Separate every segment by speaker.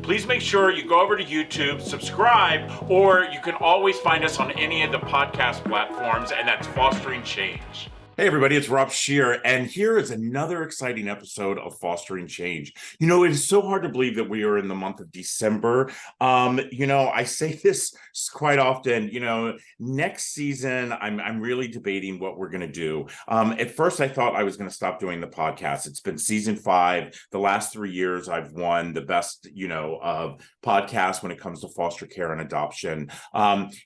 Speaker 1: please make sure you go over to YouTube, subscribe, or you can always find us on any of the podcast platforms, and that's Fostering Change. Hey everybody, it's Rob Scheer, and here is another exciting episode of Fostering Change. It is so hard to believe that we are in the month of December. I say this quite often, next season, I'm really debating what we're going to do. At first, I thought I was going to stop doing the podcast. It's been season 5. The last 3 years, I've won the best, of podcasts when it comes to foster care and adoption.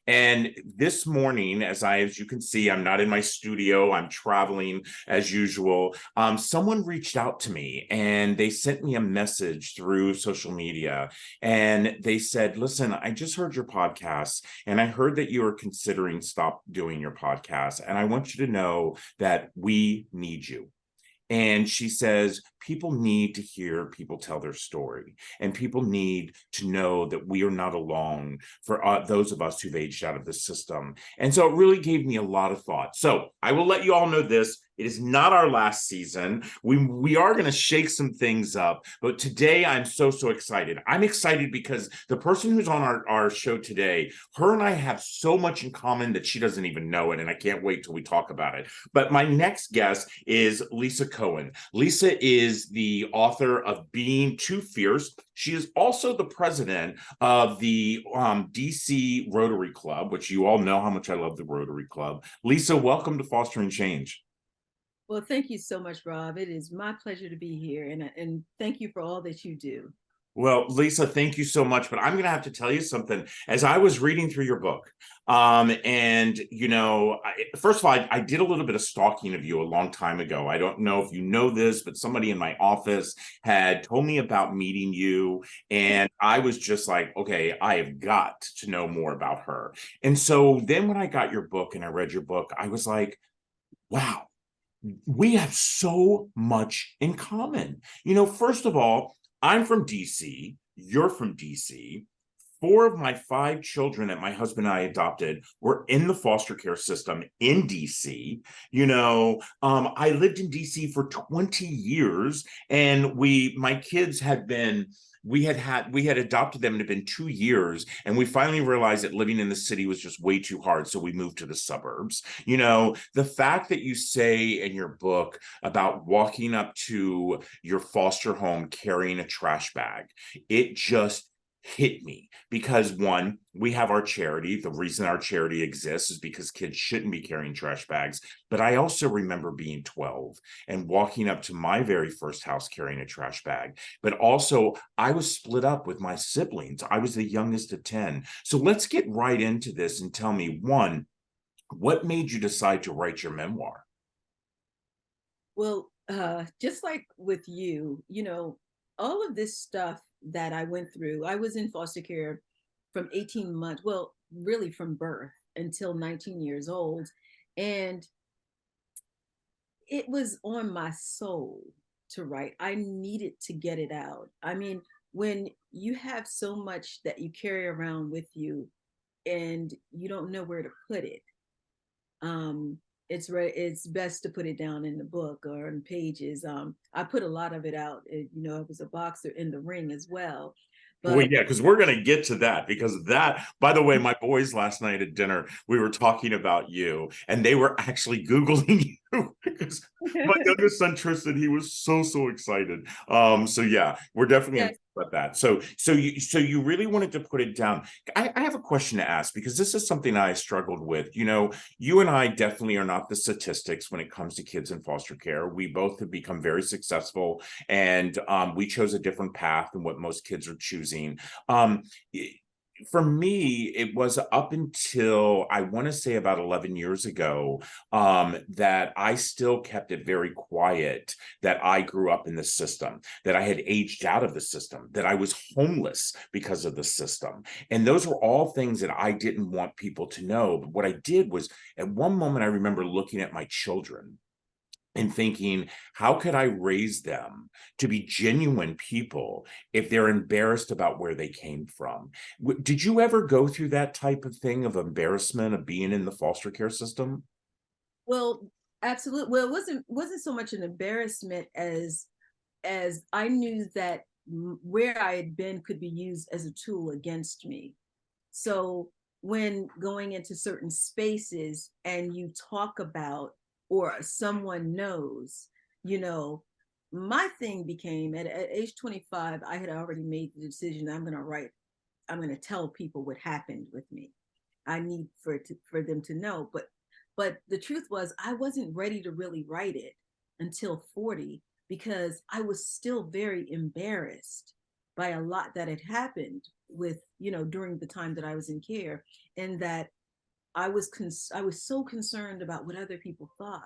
Speaker 1: And this morning, as you can see, I'm not in my studio. I'm traveling as usual. Someone reached out to me and they sent me a message through social media, and they said, listen, I just heard your podcast and I heard that you are considering stop doing your podcast, and I want you to know that we need you. And she says, people need to hear people tell their story, and people need to know that we are not alone for those of us who've aged out of the system. And so it really gave me a lot of thought. So I will let you all know this. It is not our last season. We are going to shake some things up, but today I'm so excited. I'm excited because the person who's on our show today, her and I have so much in common that she doesn't even know it, and I can't wait till we talk about it. But my next guest is Lisa Cohen. Lisa is the author of Being Too Fierce. She is also the president of the DC Rotary Club, which you all know how much I love the Rotary Club. Lisa, welcome to Fostering Change.
Speaker 2: Well, thank you so much, Rob. It is my pleasure to be here, and thank you for all that you do.
Speaker 1: Well, Lisa, thank you so much. But I'm going to have to tell you something. As I was reading through your book, first of all, I did a little bit of stalking of you a long time ago. I don't know if you know this, but somebody in my office had told me about meeting you, and I was just like, okay, I have got to know more about her. And so then when I got your book and I read your book, I was like, wow, we have so much in common. First of all, I'm from DC. You're from DC. 4 of my 5 children that my husband and I adopted were in the foster care system in DC. I lived in DC for 20 years, and my kids had been. We had adopted them, and it had been 2 years, and we finally realized that living in the city was just way too hard, so we moved to the suburbs. The fact that you say in your book about walking up to your foster home carrying a trash bag, it just hit me, because one, we have our charity. The reason our charity exists is because kids shouldn't be carrying trash bags. But I also remember being 12 and walking up to my very first house carrying a trash bag. But also, I was split up with my siblings. I was the youngest of 10. So let's get right into this and tell me, one, what made you decide to write your memoir?
Speaker 2: Well, just like with you, all of this stuff that I went through, I was in foster care from 18 months, well, really from birth until 19 years old. And it was on my soul to write. I needed to get it out. I mean, when you have so much that you carry around with you and you don't know where to put it, um, it's best to put it down in the book or in pages. I put a lot of it out. I was a boxer in the ring as well.
Speaker 1: Well,
Speaker 2: But
Speaker 1: yeah, because we're going to get to that, because that, by the way, my boys last night at dinner, we were talking about you, and they were actually Googling you because my youngest son, Tristan, he was so excited. So yeah, we're definitely going to
Speaker 2: yes,
Speaker 1: talk about that. So you really wanted to put it down. I have a question to ask, because this is something I struggled with. You and I definitely are not the statistics when it comes to kids in foster care. We both have become very successful, and we chose a different path than what most kids are choosing. Um, for me, it was up until, I want to say, about 11 years ago, that I still kept it very quiet that I grew up in the system, that I had aged out of the system, that I was homeless because of the system. And those were all things that I didn't want people to know. But what I did was, at one moment, I remember looking at my children and thinking, how could I raise them to be genuine people if they're embarrassed about where they came from? Did you ever go through that type of thing, of embarrassment of being in the foster care system?
Speaker 2: well, absolutely. Well, it wasn't so much an embarrassment as I knew that where I had been could be used as a tool against me. So when going into certain spaces and you talk about, or someone knows, you know, my thing became at age 25, I had already made the decision I'm going to tell people what happened with me. I need for them to know. But the truth was I wasn't ready to really write it until 40, because I was still very embarrassed by a lot that had happened with, during the time that I was in care, and that I was so concerned about what other people thought.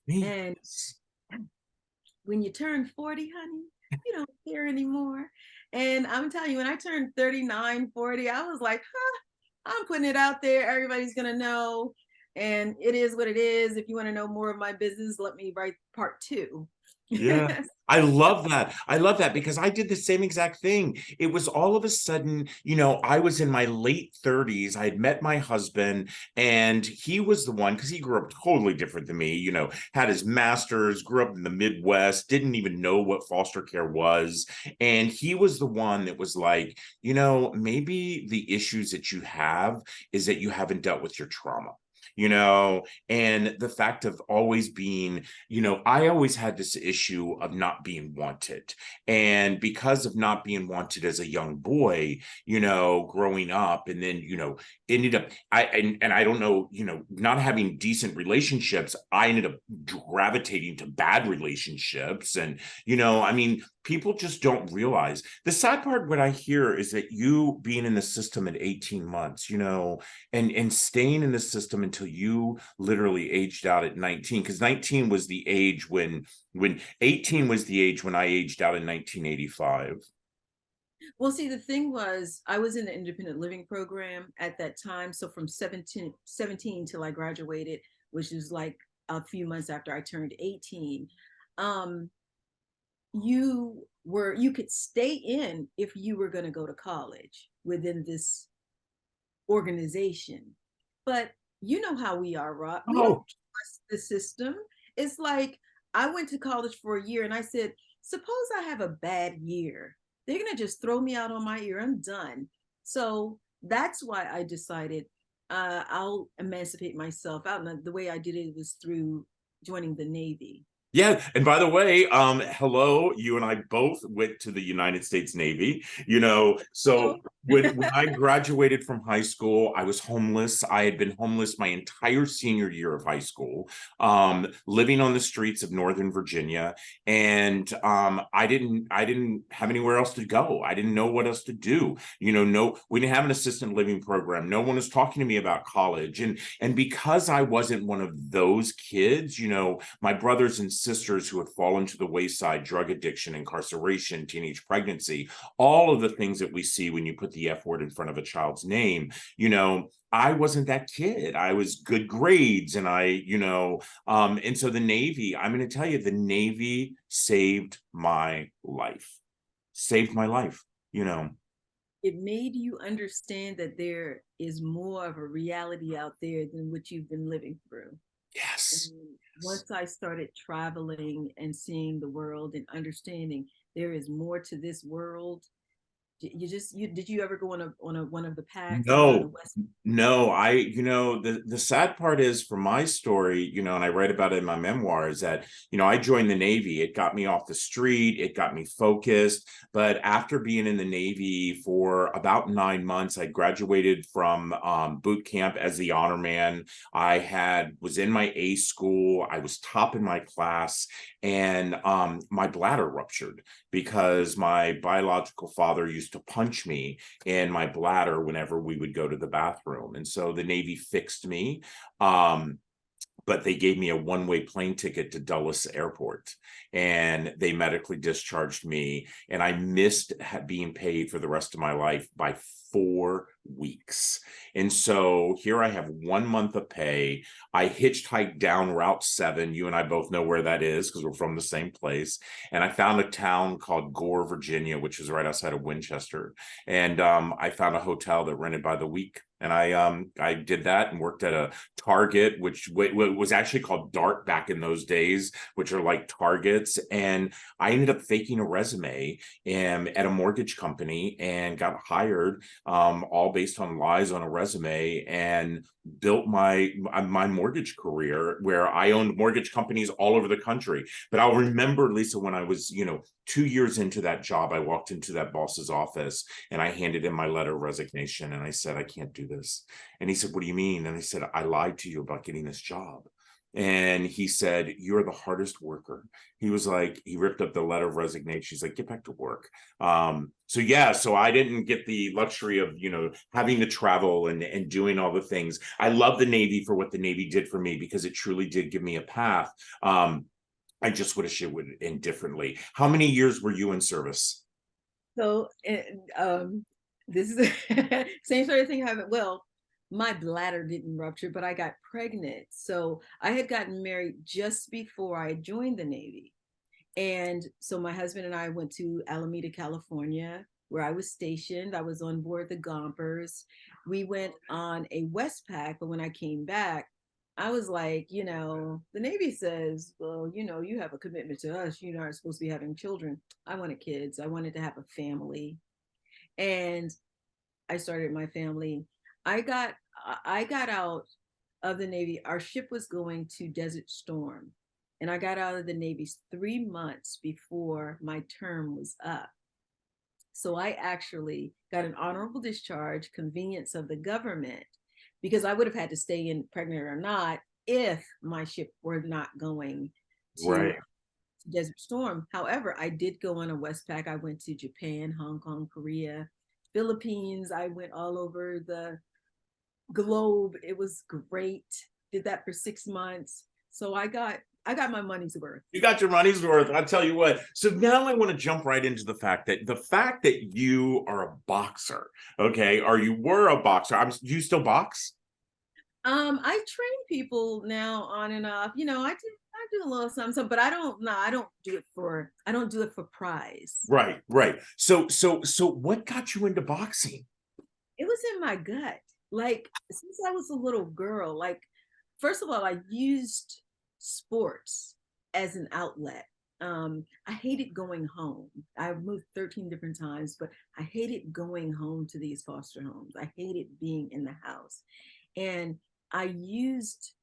Speaker 1: Me.
Speaker 2: And when you turn 40, honey, you don't care anymore. And I'm telling you, when I turned 39, 40, I was like, I'm putting it out there. Everybody's going to know. And it is what it is. If you want to know more of my business, let me write part 2.
Speaker 1: Yeah. I love that. I love that because I did the same exact thing. It was all of a sudden, I was in my late 30s. I had met my husband, and he was the one, because he grew up totally different than me, had his master's, grew up in the Midwest, didn't even know what foster care was. And he was the one that was like, maybe the issues that you have is that you haven't dealt with your trauma. And the fact of always being, I always had this issue of not being wanted. And because of not being wanted as a young boy, growing up, and then, ended up, and I don't know, not having decent relationships, I ended up gravitating to bad relationships. And, I mean, people just don't realize. The sad part, what I hear, is that you being in the system at 18 months, and staying in the system until you literally aged out at 19, because 19 was the age when 18 was the age when I aged out in 1985.
Speaker 2: Well, see, the thing was, I was in the independent living program at that time. So from 17 till I graduated, which is like a few months after I turned 18, um, you could stay in if you were going to go to college within this organization. But you know how we are, Rob. We don't
Speaker 1: Oh,
Speaker 2: trust the system. It's like, I went to college for a year and I said, suppose I have a bad year. They're going to just throw me out on my ear. I'm done. So that's why I decided I'll emancipate myself out. And the way I did it was through joining the Navy.
Speaker 1: yeah. And by the way, hello, you and I both went to the United States Navy, so when I graduated from high school, I was homeless. I had been homeless my entire senior year of high school, living on the streets of Northern Virginia. And I didn't have anywhere else to go. I didn't know what else to do. No, we didn't have an assistant living program. No one was talking to me about college. And because I wasn't one of those kids, my brothers and sisters who had fallen to the wayside, drug addiction, incarceration, teenage pregnancy, all of the things that we see when you put the F word in front of a child's name, I wasn't that kid. I was good grades, and and so the Navy, I'm going to tell you, the Navy saved my life. Saved my life,
Speaker 2: It made you understand that there is more of a reality out there than what you've been living through. And
Speaker 1: Yes.
Speaker 2: once I started traveling and seeing the world and understanding there is more to this world, did you ever go on a one of the packs around the
Speaker 1: No,
Speaker 2: West?
Speaker 1: no, the sad part is, for my story, and I write about it in my memoir, is that, I joined the Navy. It got me off the street, it got me focused. But after being in the Navy for about 9 months, I graduated from boot camp as the honor man. Was in my A school, I was top in my class, and my bladder ruptured because my biological father used to punch me in my bladder whenever we would go to the bathroom. And so the Navy fixed me. But they gave me a one-way plane ticket to Dulles Airport, and they medically discharged me. And I missed being paid for the rest of my life by weeks. And so here I have 1 month of pay. I hitchhiked down Route 7. You and I both know where that is because we're from the same place. And I found a town called Gore, Virginia, which is right outside of Winchester. And I found a hotel that rented by the week. And I did that and worked at a Target, which was actually called Dart back in those days, which are like Targets. And I ended up faking a resume at a mortgage company and got hired, all based on lies on a resume, and built my mortgage career where I owned mortgage companies all over the country. But I'll remember, Lisa, when I was 2 years into that job, I walked into that boss's office and I handed in my letter of resignation and I said, I can't do this. And he said, what do you mean? And I said, I lied to you about getting this job. And he said, you're the hardest worker. He was like, he ripped up the letter of resignation. He's like, get back to work. So I didn't get the luxury of, having to travel and doing all the things. I love the Navy for what the Navy did for me, because it truly did give me a path. I just wish it would end differently. How many years were you in service?
Speaker 2: So, this is the same sort of thing happened. Well, my bladder didn't rupture, but I got pregnant. So I had gotten married just before I joined the Navy. And so my husband and I went to Alameda, California, where I was stationed. I was on board the Gompers. We went on a Westpac, but when I came back, I was like, the Navy says, well, you have a commitment to us. You aren't supposed to be having children. I wanted kids. I wanted to have a family. And I started my family. I got out of the Navy. Our ship was going to Desert Storm, and I got out of the Navy 3 months before my term was up. So I actually got an honorable discharge, convenience of the government, because I would have had to stay in, pregnant or not, if my ship were not going to
Speaker 1: Right.
Speaker 2: Desert Storm. However, I did go on a Westpac. I went to Japan, Hong Kong, Korea, Philippines. I went all over the globe. It was great. Did that for 6 months. So I got my money's worth.
Speaker 1: You got your money's worth. I'll tell you what. So now I want to jump right into the fact that you are a boxer, okay, or you were a boxer. Do you still box?
Speaker 2: I train people now on and off. I do a little something, but I don't do it for prize.
Speaker 1: Right, right. So what got you into boxing?
Speaker 2: It was in my gut. Like, since I was a little girl, like, first of all, I used sports as an outlet. I hated going home. I moved 13 different times, but I hated going home to these foster homes. I hated being in the house. And I used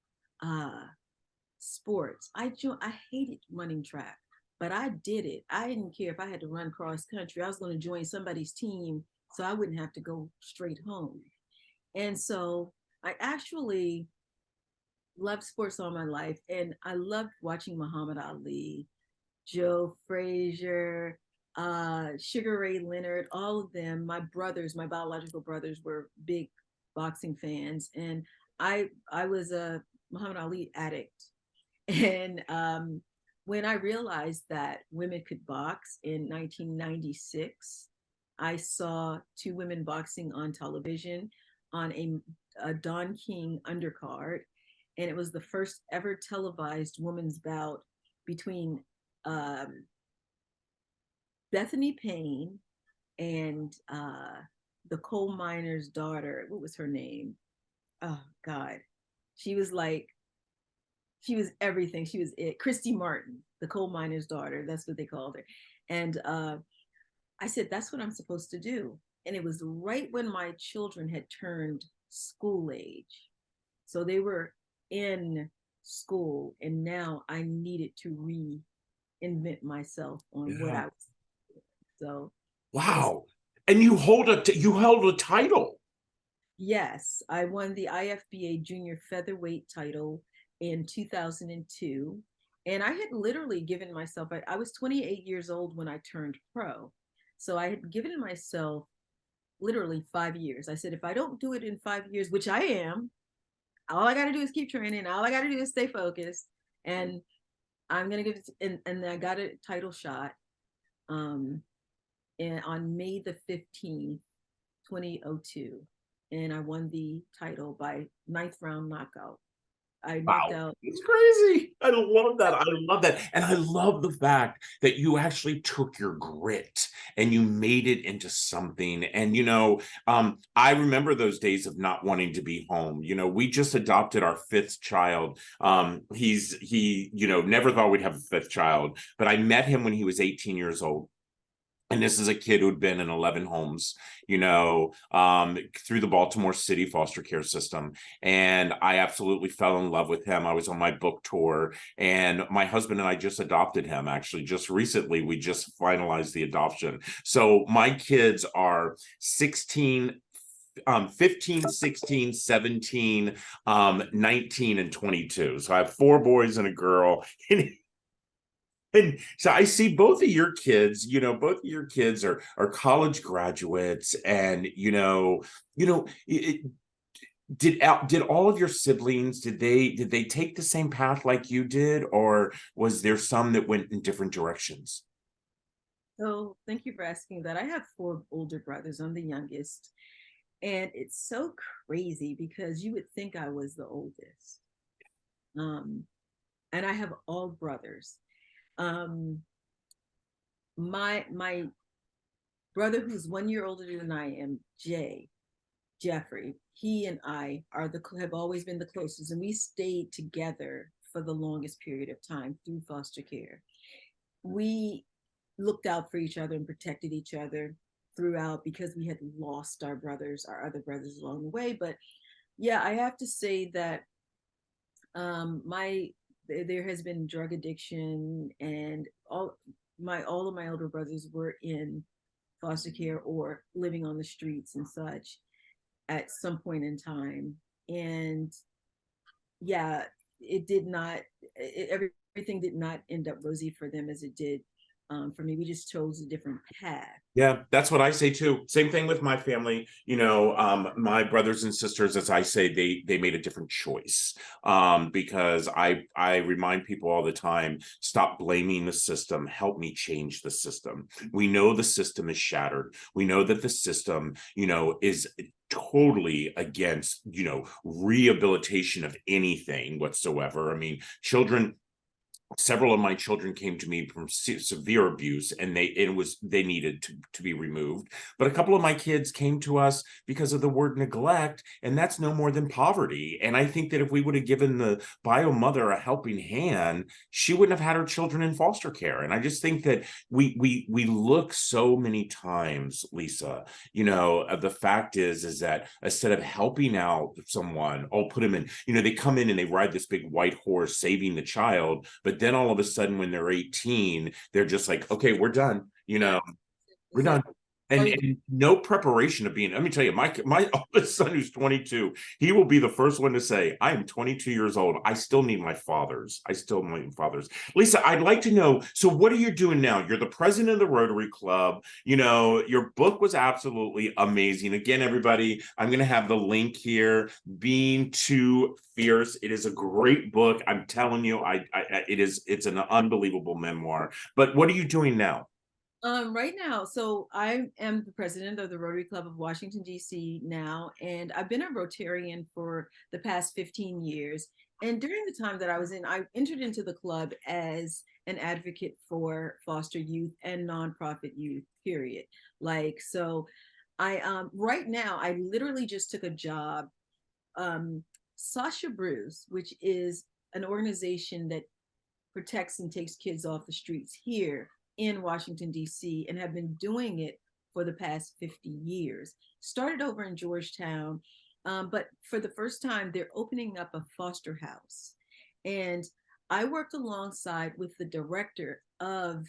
Speaker 2: sports. I hated running track, but I did it. I didn't care if I had to run cross country. I was going to join somebody's team so I wouldn't have to go straight home. And so I actually loved sports all my life. And I loved watching Muhammad Ali, Joe Frazier, Sugar Ray Leonard, all of them. My brothers, my biological brothers, were big boxing fans. And I was a Muhammad Ali addict. And when I realized that women could box in 1996, I saw two women boxing on television on a Don King undercard. And it was the first ever televised women's bout between Bethany Payne and the coal miner's daughter. What was her name? Oh, God. She was everything. She was it. Christy Martin, the coal miner's daughter. That's what they called her. And I said, that's what I'm supposed to do. And it was right when my children had turned school age. So they were in school, and now I needed to reinvent myself on what I was doing. So
Speaker 1: Wow. And you held a title.
Speaker 2: Yes, I won the IFBA junior featherweight title in 2002. And I had literally given myself, I was 28 years old when I turned pro. So I had given myself literally 5 years. I said, if I don't do it in 5 years, which I am, all I got to do is keep training. All I got to do is stay focused. And I'm going to give it, and I got a title shot and on May the 15th, 2002. and I won the title by ninth round knockout. I knocked
Speaker 1: Wow,
Speaker 2: out.
Speaker 1: it's crazy. I love that. I love that. And I love the fact that you actually took your grit and you made it into something. And, I remember those days of not wanting to be home. We just adopted our fifth child. He never thought we'd have a fifth child, but I met him when he was 18 years old. And this is a kid who'd been in 11 homes, through the Baltimore City foster care system. And I absolutely fell in love with him. I was on my book tour, and my husband and I just adopted him. Actually, just recently, we just finalized the adoption. So my kids are 16, 15, 16, 17, 19, and 22. So I have four boys and a girl. And so I see both of your kids are college graduates, and did all of your siblings, did they take the same path like you did, or was there some that went in different directions?
Speaker 2: So thank you for asking that. I have four older brothers. I'm the youngest. And it's so crazy because you would think I was the oldest. Um, and I have all brothers. Um, my brother who's 1 year older than I am, Jeffrey, he and I have always been the closest, and we stayed together for the longest period of time through foster care. We looked out for each other and protected each other throughout because we had lost our other brothers along the way. But yeah, I have to say that my there has been drug addiction, and all of my older brothers were in foster care or living on the streets and such at some point in time. And yeah, it did not, everything did not end up rosy for them as it did for me. We just chose a different path.
Speaker 1: Yeah, that's what I say too. Same thing with my family. My brothers and sisters, as I say, they made a different choice. Because I remind people all the time, stop blaming the system. Help me change the system. We know the system is shattered. We know that the system, is totally against, rehabilitation of anything whatsoever. I mean, several of my children came to me from severe abuse, and they needed to be removed. But a couple of my kids came to us because of the word neglect, and that's no more than poverty. And I think that if we would have given the bio mother a helping hand, she wouldn't have had her children in foster care. And I just think that we look so many times, Lisa, the fact is that instead of helping out someone, put them in, they come in and they ride this big white horse saving the child, but then all of a sudden when they're 18, they're just like, okay, we're done,
Speaker 2: Yeah,
Speaker 1: we're done.
Speaker 2: exactly.
Speaker 1: And no preparation of being, let me tell you, my oldest son, who's 22, he will be the first one to say, I am 22 years old. I still need my fathers. Lisa, I'd like to know, so what are you doing now? You're the president of the Rotary Club. Your book was absolutely amazing. Again, everybody, I'm going to have the link here, Being Too Fierce. It is a great book. I'm telling you, it's an unbelievable memoir. But what are you doing now?
Speaker 2: Right now, so I am the president of the Rotary Club of Washington, D.C. now, and I've been a Rotarian for the past 15 years. And during the time that I was in, I entered into the club as an advocate for foster youth and nonprofit youth, period. Like, so right now, I literally just took a job. Sasha Bruce, which is an organization that protects and takes kids off the streets here in Washington, D.C., and have been doing it for the past 50 years. Started over in Georgetown, but for the first time, they're opening up a foster house. And I worked alongside with the director of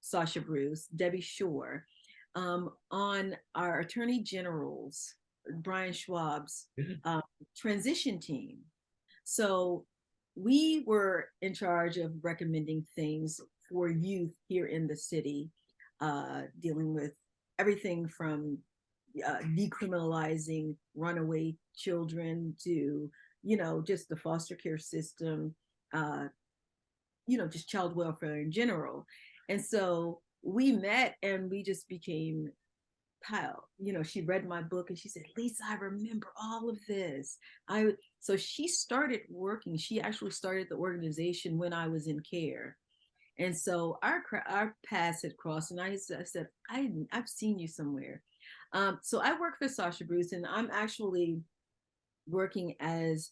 Speaker 2: Sasha Bruce, Debbie Scheer, on our Attorney General's, Brian Schwab's transition team. So we were in charge of recommending things for youth here in the city, dealing with everything from decriminalizing runaway children to, just the foster care system, uh, just child welfare in general. And so we met and we just became she read my book and she said, Lisa, I remember all of this. So she started working. She actually started the organization when I was in care. And so our paths had crossed, and I said, I've seen you somewhere. So I work for Sasha Bruce, and I'm actually working as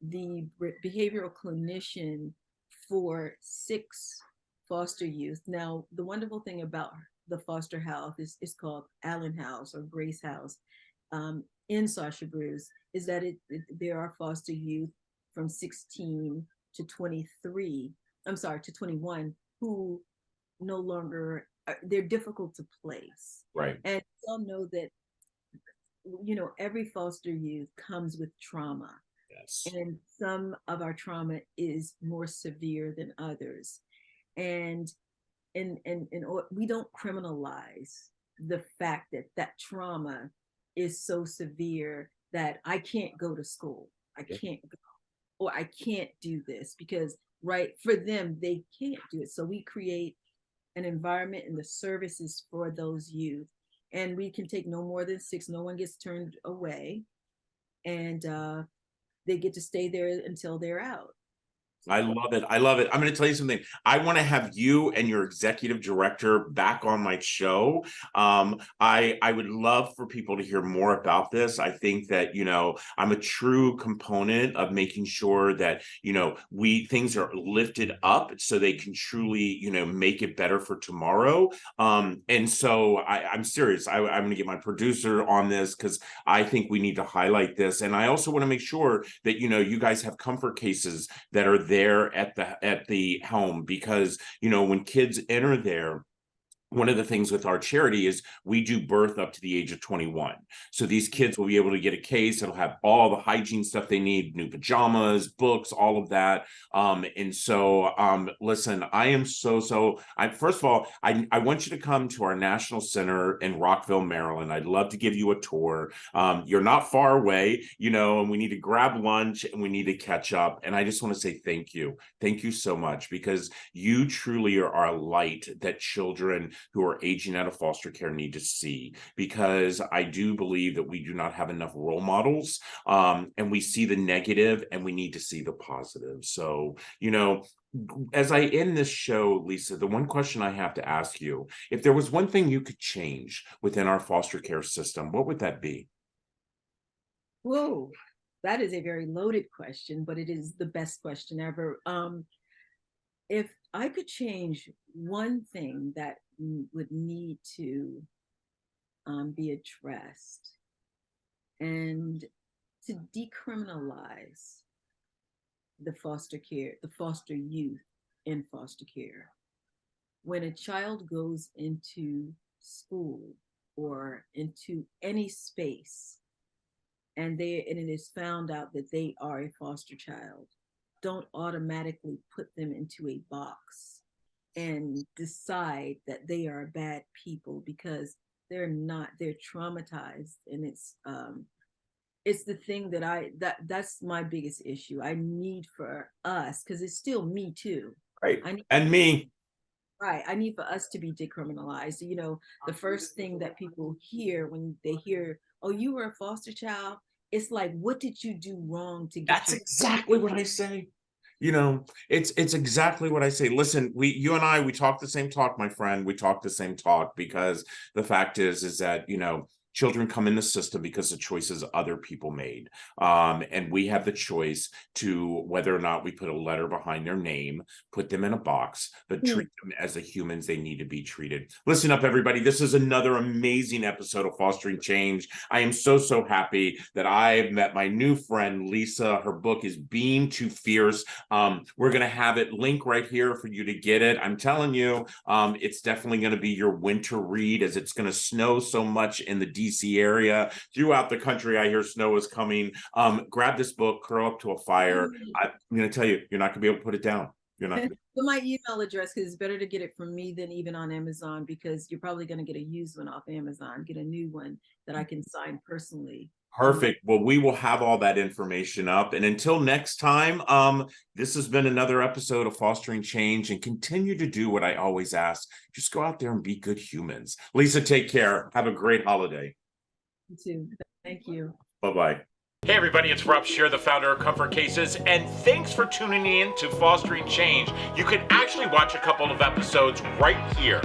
Speaker 2: the behavioral clinician for 6 foster youth. Now, the wonderful thing about the foster house is called Allen House or Grace House in Sasha Bruce, is that there are foster youth from 16 to 23, I'm sorry, to 21, who no longer, they're difficult to place.
Speaker 1: Right.
Speaker 2: And we all know that, every foster youth comes with trauma.
Speaker 1: Yes.
Speaker 2: And some of our trauma is more severe than others. And we don't criminalize the fact that that trauma is so severe that I can't go to school. I can't go, or I can't do this, because right, for them, they can't do it. So we create an environment and the services for those youth. And we can take no more than 6. No one gets turned away. And they get to stay there until they're out.
Speaker 1: I love it. I love it. I'm going to tell you something. I want to have you and your executive director back on my show. I would love for people to hear more about this. I think that, I'm a true component of making sure that, things are lifted up so they can truly, make it better for tomorrow. And so I'm serious. I'm going to get my producer on this because I think we need to highlight this. And I also want to make sure that, you guys have comfort cases that are there at the home, because when kids enter there, one of the things with our charity is we do birth up to the age of 21. So these kids will be able to get a case. It'll have all the hygiene stuff they need, new pajamas, books, all of that. And so, listen, I am first of all, I want you to come to our National Center in Rockville, Maryland. I'd love to give you a tour. You're not far away, and we need to grab lunch and we need to catch up. And I just want to say thank you. Thank you so much, because you truly are a light that children who are aging out of foster care need to see, because I do believe that we do not have enough role models, and we see the negative and we need to see the positive. So, as I end this show, Lisa, the one question I have to ask you, if there was one thing you could change within our foster care system, what would that be?
Speaker 2: Whoa, that is a very loaded question, but it is the best question ever. If I could change one thing that would need to be addressed, and to decriminalize the foster youth in foster care. When a child goes into school or into any space, and it is found out that they are a foster child, don't automatically put them into a box and decide that they are bad people, because they're not. They're traumatized. And it's the thing that's my biggest issue. I need for us, because it's still me too.
Speaker 1: Right. And me.
Speaker 2: Right. I need for us to be decriminalized. The first thing that people hear when they hear, oh, you were a foster child, it's like, what did you do wrong to get
Speaker 1: That's exactly what I say. It's exactly what I say. Listen, you and I, we talk the same talk, my friend. We talk the same talk, because the fact is that, children come in the system because of choices other people made. And we have the choice to whether or not we put a letter behind their name, put them in a box, but treat them as the humans they need to be treated. Listen up, everybody. This is another amazing episode of Fostering Change. I am so happy that I've met my new friend, Lisa. Her book is Being Too Fierce. We're going to have it link right here for you to get it. I'm telling you, it's definitely going to be your winter read, as it's going to snow so much in the DC area. Throughout the country, I hear snow is coming. Grab this book, curl up to a fire. I'm going to tell you, you're not going to be able to put it down. You're not.
Speaker 2: So my email address, because it's better to get it from me than even on Amazon, because you're probably going to get a used one off Amazon. Get a new one that I can sign personally.
Speaker 1: Perfect. Well, we will have all that information up. And until next time, this has been another episode of Fostering Change, and continue to do what I always ask. Just go out there and be good humans. Lisa, take care. Have a great holiday.
Speaker 2: You too. Thank you.
Speaker 1: Bye-bye. Hey everybody, it's Rob Scheer, the founder of Comfort Cases, and thanks for tuning in to Fostering Change. You can actually watch a couple of episodes right here